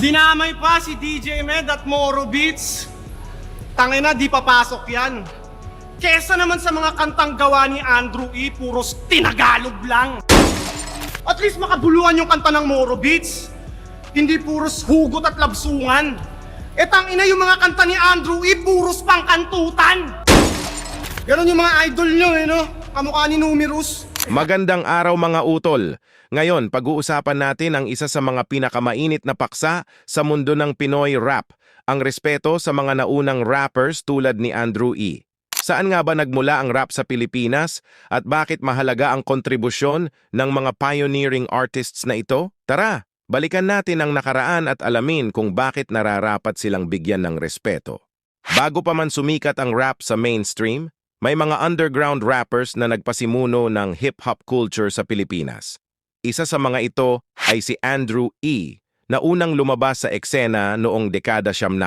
Dinamay pa si DJ Med at Moro Beats. Tangina, di papasok yan. Kesa naman sa mga kantang gawa ni Andrew E, puros tinagalog lang. At least makabuluhan yung kanta ng Moro Beats. Hindi puros hugot at labsungan. E tangina yung mga kanta ni Andrew E, puros pangkantutan. Ganon yung mga idol nyo no? Kamukha ni Numerous. Magandang araw mga utol. Ngayon, pag-uusapan natin ang isa sa mga pinakamainit na paksa sa mundo ng Pinoy rap, ang respeto sa mga naunang rappers tulad ni Andrew E. Saan nga ba nagmula ang rap sa Pilipinas at bakit mahalaga ang kontribusyon ng mga pioneering artists na ito? Tara, balikan natin ang nakaraan at alamin kung bakit nararapat silang bigyan ng respeto. Bago pa man sumikat ang rap sa mainstream, may mga underground rappers na nagpasimuno ng hip-hop culture sa Pilipinas. Isa sa mga ito ay si Andrew E, na unang lumabas sa eksena noong dekada 70.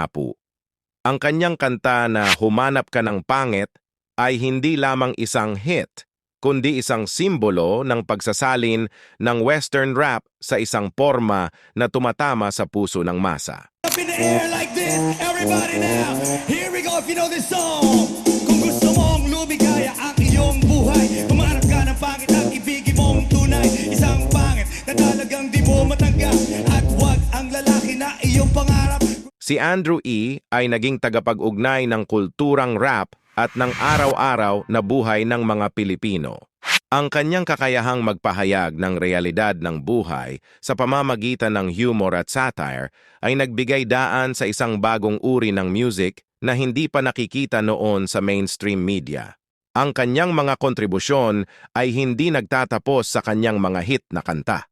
Ang kanyang kanta na Humanap Ka ng Pangit ay hindi lamang isang hit, kundi isang simbolo ng pagsasalin ng Western rap sa isang forma na tumatama sa puso ng masa. Up in the air like this, everybody now. Here we go if you know this song. Kung gusto mong lumigaya ang iyong buhay, humanap ka ng pangit at ibigin mong tunay. Isang pangit na talagang di mo matanggap, at wag ang lalaki na iyong pangarap. Si Andrew E ay naging tagapag-ugnay ng kulturang rap at ng araw-araw na buhay ng mga Pilipino. Ang kanyang kakayahang magpahayag ng realidad ng buhay sa pamamagitan ng humor at satire ay nagbigay daan sa isang bagong uri ng music na hindi pa nakikita noon sa mainstream media. Ang kanyang mga kontribusyon ay hindi nagtatapos sa kanyang mga hit na kanta.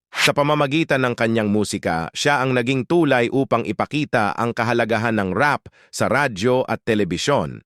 Sa pamamagitan ng kanyang musika, siya ang naging tulay upang ipakita ang kahalagahan ng rap sa radyo at telebisyon.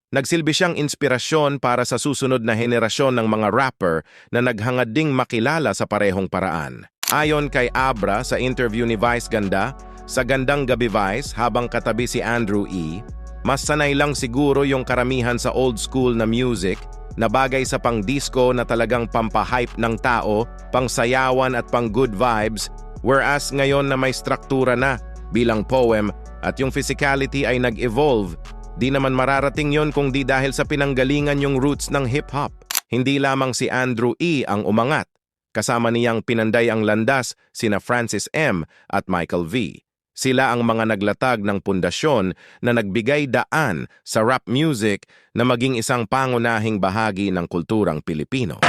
Nagsilbi siyang inspirasyon para sa susunod na henerasyon ng mga rapper na naghangad ding makilala sa parehong paraan. Ayon kay Abra sa interview ni Vice Ganda, sa Gandang Gabi Vice habang katabi si Andrew E, mas sanay lang siguro yung karamihan sa old school na music na bagay sa pang-disco na talagang pampahype ng tao, pang-sayawan at pang-good vibes, whereas ngayon na may struktura na bilang poem at yung physicality ay nag-evolve. Di naman mararating yon kung di dahil sa pinanggalingan yung roots ng hip-hop. Hindi lamang si Andrew E ang umangat. Kasama niyang pinanday ang landas sina Francis M. at Michael V. Sila ang mga naglatag ng pundasyon na nagbigay daan sa rap music na maging isang pangunahing bahagi ng kulturang Pilipino.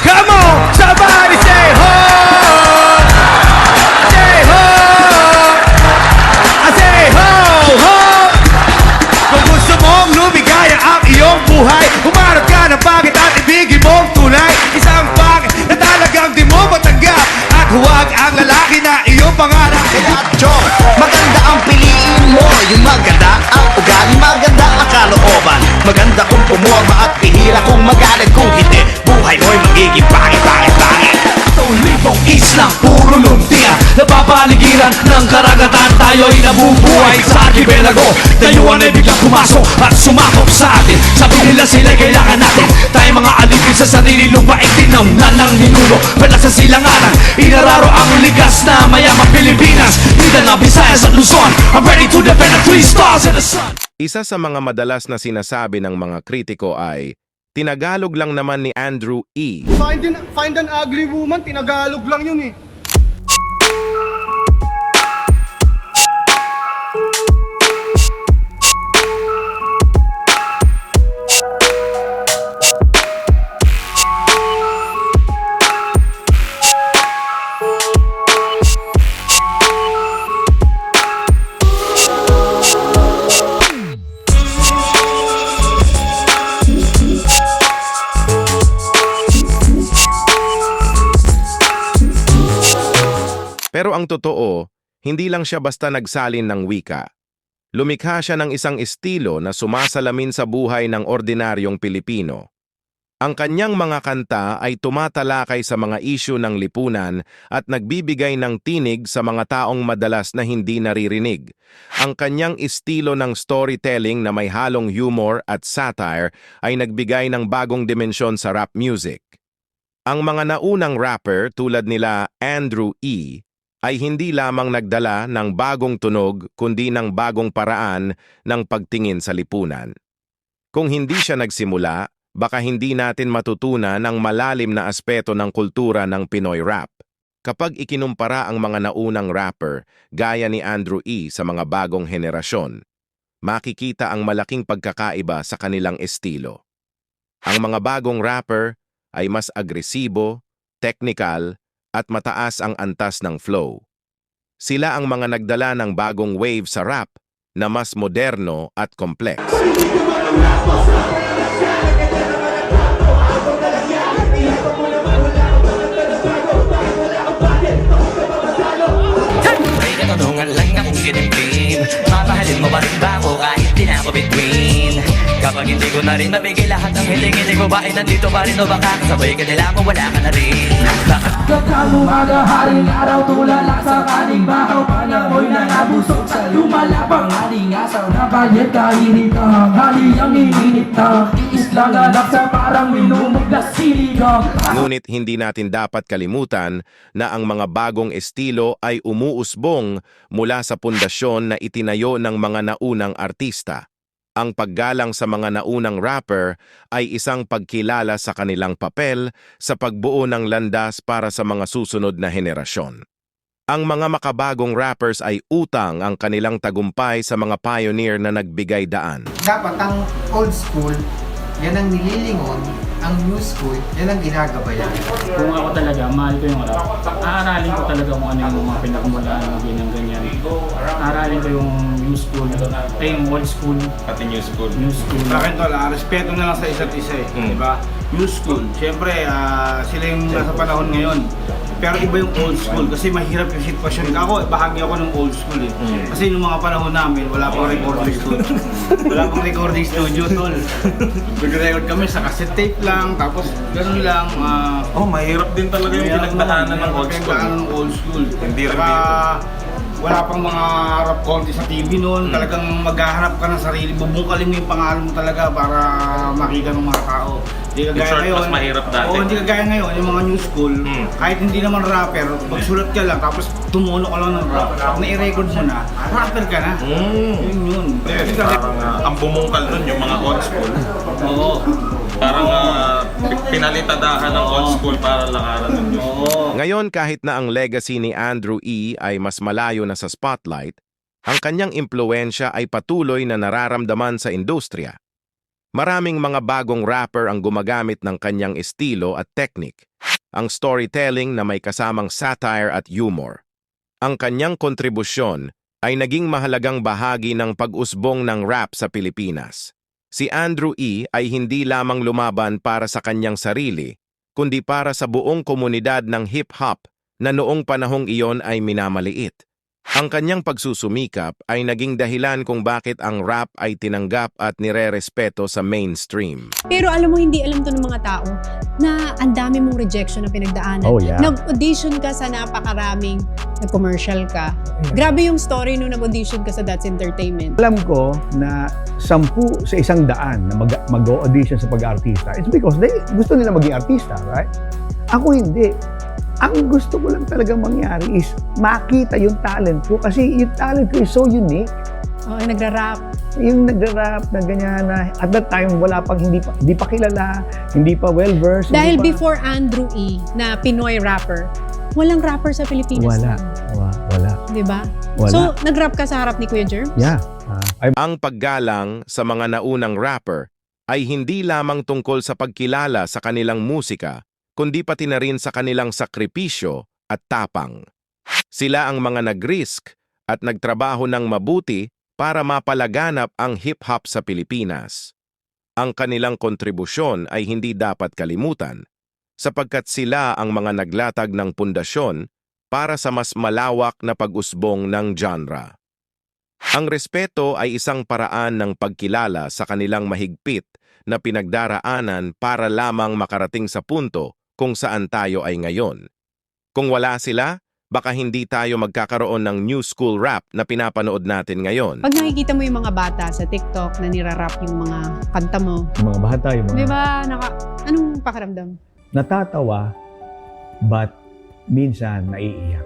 Come on, somebody say ho! Say ho! I say ho, ho! Kung gusto mong lumigaya ang iyong buhay, humanap ka ng pangit at ibigin mong tunay. Isang pangit na talagang di mo matanggap, at huwag ang lalaki na iyong pangarap. Kaya Chong, maganda ang piliin mo. Yung maganda ang ugali, maganda ang kalooban. Maganda kung pumorma at pihira kung magalit. Kung hindi, buhay mo'y magiging pangit. Libong islang puro lumpia, napapaligiran ng karagatan. Tayo'y nabubuhay sa archipelago. Dayuhan ay biglang pumasok at sumakop sa atin. Sabi nila sila'y kailangan natin. Tayo mga alipin sa sarili lupain, tinamnan ng ninuno. Pala sa silanganan, inararo ang ligas na mayamang Pilipinas. Mindanao, Visayas at Luzon, I'm ready to defend the 3 stars in the sun. Isa sa mga madalas na sinasabi ng mga kritiko ay, tinagalog lang naman ni Andrew E. Find an ugly woman, tinagalog lang yun eh. Pero ang totoo, hindi lang siya basta nagsalin ng wika. Lumikha siya ng isang estilo na sumasalamin sa buhay ng ordinaryong Pilipino. Ang kanyang mga kanta ay tumatalakay sa mga isyu ng lipunan at nagbibigay ng tinig sa mga taong madalas na hindi naririnig. Ang kanyang estilo ng storytelling na may halong humor at satire ay nagbigay ng bagong dimensyon sa rap music. Ang mga naunang rapper tulad nila Andrew E ay hindi lamang nagdala ng bagong tunog kundi ng bagong paraan ng pagtingin sa lipunan. Kung hindi siya nagsimula, baka hindi natin matutunan ang malalim na aspeto ng kultura ng Pinoy rap. Kapag ikinumpara ang mga naunang rapper gaya ni Andrew E. sa mga bagong henerasyon, makikita ang malaking pagkakaiba sa kanilang estilo. Ang mga bagong rapper ay mas agresibo, technical, at mataas ang antas ng flow. Sila ang mga nagdala ng bagong wave sa rap na mas moderno at kompleks. May katanungan lang akong sinimplin, mamahalin mo ba rin ba ako kahit di na ako between? Kapag hindi ko na rin mabigay lahat ng hiling-hiling mo, ba ay nandito pa rin o baka kasabay ka nila kung wala ka na rin? Kakamumaga, haring araw, tulala sa kaning bahaw. Panahoy na nabusog sa lumalabang alingasaw. Nabayad kainit ang hali ang ininit na tiis lang anak sa parang minumuglas siligang. Ngunit hindi natin dapat kalimutan na ang mga bagong estilo ay umuusbong mula sa pundasyon na itinayo ng mga naunang artista. Ang paggalang sa mga naunang rapper ay isang pagkilala sa kanilang papel sa pagbuo ng landas para sa mga susunod na henerasyon. Ang mga makabagong rappers ay utang ang kanilang tagumpay sa mga pioneer na nagbigay daan. Dapat ang old school, yan ang nililingon, ang new school, yan ang ginagabayan. Kung ako talaga, mahal ko yung rap. Aaralin ko talaga kung ano yung mga pinakamulaan ng ganyan-ganyan. Aaralin ko yung new school, ay yung old school. Pati new school. New school. Sa akin tol, respeto na lang sa isa't isa eh. Diba? New school, syempre sila yung nasa panahon ngayon. Pero iba yung old school kasi mahirap yung sitwasyon. Ako, bahagi ako ng old school eh. Kasi nung mga panahon namin, wala pang recording studio. Wala pang recording studio tol. Nag-record kami sa cassette tape lang, tapos gano'n lang. Mahirap din talaga yung pinagdaanan ng old school. Ng old school. Hindi rin Saka, dito. wala pang mga rap contest sa TV noon. Talagang maghahanap ka ng sarili. Bubungkalin mo yung pangalan mo talaga para makita ng mga tao. Hindi In short, mas mahirap dati. Oo, hindi kagaya ngayon, yung mga new school, kahit hindi naman rapper, magsulat ka lang, tapos tumuno ka lang ng rap. Pag na-i-record mo na, rapper ka na. Yun. Parang ang bumungkal nun yung mga old school. Oo. Parang pinalitadahan ng old school para lakaran ng new school. Oo. Ngayon kahit na ang legacy ni Andrew E. ay mas malayo na sa spotlight, ang kanyang impluensya ay patuloy na nararamdaman sa industriya. Maraming mga bagong rapper ang gumagamit ng kanyang estilo at technique, ang storytelling na may kasamang satire at humor. Ang kanyang kontribusyon ay naging mahalagang bahagi ng pag-usbong ng rap sa Pilipinas. Si Andrew E. ay hindi lamang lumaban para sa kanyang sarili, kundi para sa buong komunidad ng hip-hop na noong panahong iyon ay minamaliit. Ang kanyang pagsusumikap ay naging dahilan kung bakit ang rap ay tinanggap at nire-respeto sa mainstream. Pero alam mo, hindi alam to ng mga tao na ang dami mong rejection na pinagdaanan. Oh, yeah. Nag-audition ka sa napakaraming, nag-commercial ka. Grabe yung story nung nag-audition ka sa That's Entertainment. Alam ko na 10 sa 100 na mag-audition sa pag-artista, it's because gusto nila maging artista, right? Ako hindi. Ang gusto ko lang talaga mangyari is makita yung talent ko kasi yung talent ko is so unique. Oh, nagra-rap. Yung nagra-rap na ganyan na at that time wala pang hindi pa kilala, hindi pa well-versed. Dahil hindi pa, before Andrew E. na Pinoy rapper, walang rapper sa Pilipinas. Wala. Diba? Wala. So, nag-rap ka sa harap ni Kuya Germs? Yeah. Ang paggalang sa mga naunang rapper ay hindi lamang tungkol sa pagkilala sa kanilang musika, kundi pati na rin sa kanilang sakripisyo at tapang. Sila ang mga nag-risk at nagtrabaho ng mabuti para mapalaganap ang hip-hop sa Pilipinas. Ang kanilang kontribusyon ay hindi dapat kalimutan, sapagkat sila ang mga naglatag ng pundasyon para sa mas malawak na pag-usbong ng genre. Ang respeto ay isang paraan ng pagkilala sa kanilang mahigpit na pinagdaraanan para lamang makarating sa punto kung saan tayo ay ngayon. Kung wala sila, baka hindi tayo magkakaroon ng new school rap na pinapanood natin ngayon. Pag nakikita mo yung mga bata sa TikTok na nirarap yung mga kanta mo, Yung mga bata, yung mga di ba, anong pakiramdam? natatawa but minsan naiiyak.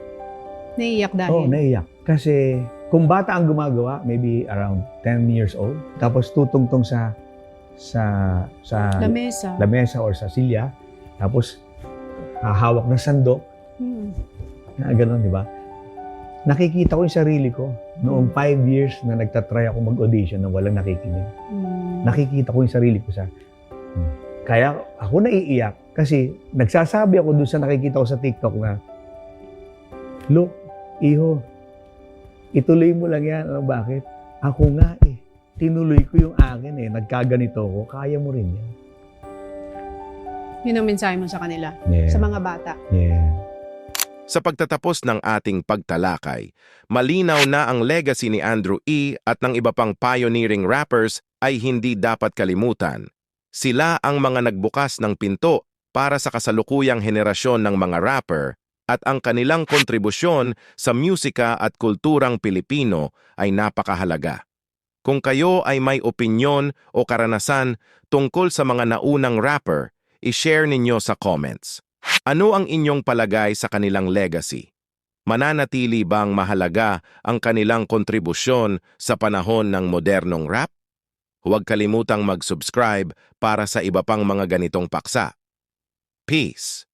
Naiiyak dahil. Oo, naiyak. Kasi kung bata ang gumagawa, maybe around 10 years old, tapos tutungtong sa Lamesa. lamesa or sa silya, tapos hawak ng sandok, na gano'n, di ba? Nakikita ko yung sarili ko noong 5 years na nagtatry ako mag-audition na walang nakikinig. Nakikita ko yung sarili ko sa... Kaya ako naiiyak kasi nagsasabi ako dun sa nakikita ko sa TikTok na, look, iho, ituloy mo lang yan. Ano, bakit? Ako nga tinuloy ko yung akin nagkaganito ko, kaya mo rin yan. Yun ang mensahe mo sa kanila, Yeah. sa mga bata. Yeah. Sa pagtatapos ng ating pagtalakay, malinaw na ang legacy ni Andrew E. at ng iba pang pioneering rappers ay hindi dapat kalimutan. Sila ang mga nagbukas ng pinto para sa kasalukuyang henerasyon ng mga rapper at ang kanilang kontribusyon sa musika at kulturang Pilipino ay napakahalaga. Kung kayo ay may opinyon o karanasan tungkol sa mga naunang rapper, i-share ninyo sa comments. Ano ang inyong palagay sa kanilang legacy? Mananatili bang mahalaga ang kanilang kontribusyon sa panahon ng modernong rap? Huwag kalimutang mag-subscribe para sa iba pang mga ganitong paksa. Peace!